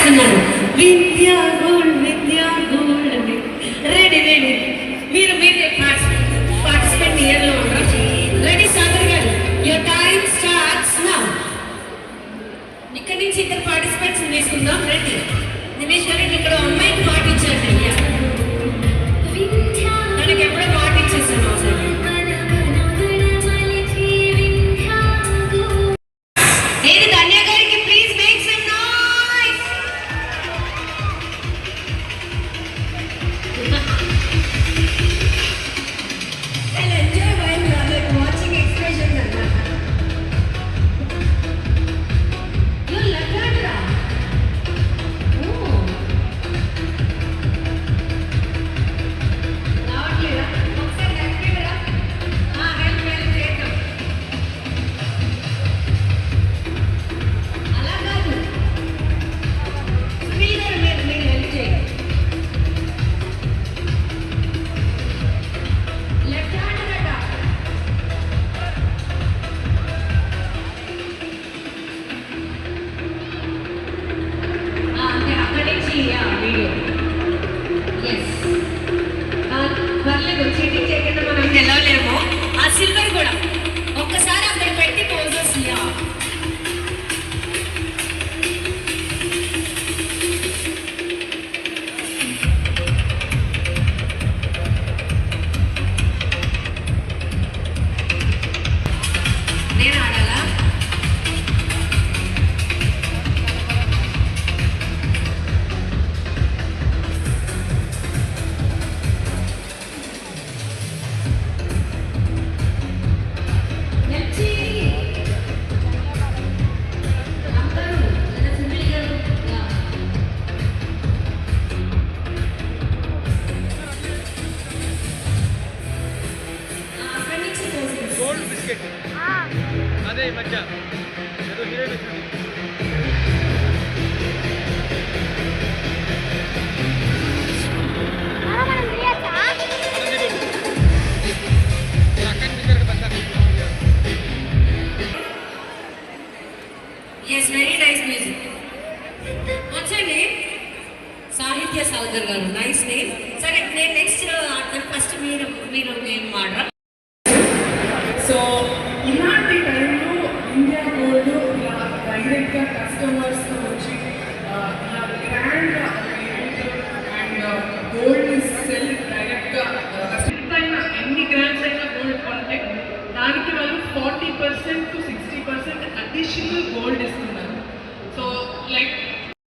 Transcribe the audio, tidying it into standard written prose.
పాడేస్తున్నాను. విద్యా గోల్డ్ విద్యా గోల్డ్ అని రెడీ రెడీ. మీరు మీరు పార్టిసిపేట్ ఇయర్లో ఉండరు. రెడీ సాగర్ గారు, యువర్ టైం స్టార్ట్స్ నౌ. ఇక్కడి నుంచి ఇద్దరు పార్టిసిపేట్స్ తీసుకుందాం. రెడీ. దినేష్ గారు ఇక్కడ అమ్మాయికి మాట ఇచ్చారు. తనకి ఎప్పుడో మాట ఇచ్చేసాను. ఏది ధన్య గారికి please make some noise. I'll enjoy while like watching expressions అన్న. You left hand ra. Oh. రావట్లేదా? ఒకసారి లెఫ్ట్ హ్యాండ్ రా. హెల్ప్ హెల్ప్ చేద్దాం. అలా కాదు. సునీల్ గారు మీరు హెల్ప్ చేయండి. లెఫ్ట్ హ్యాండ్ రట. అంటే అక్కడి నుంచి వీడియో. ఎస్, పర్లేదు. చీటింగ్ చేయకుండా మనం గెలవలేము. ఆ సిల్వర్ కూడా ఒక్కసారి అక్కడ పెట్టి పోజెస్. నేను ఆడాలా? హెల్ప్ చేయండి అందరూ. లేదా సునీల్ గారు. అక్కడి నుంచి పోజెస్. గోల్డ్ బిస్కెట్ అదే ఈ మధ్య ఏదో హీరోయిన్ వచ్చింది. Yes, very nice music. వచ్చండి సాహిత్య సాగర్ గారు. Nice name. సరే, నేను నెక్స్ట్ ఫస్ట్ మీరు నేను మాడరా.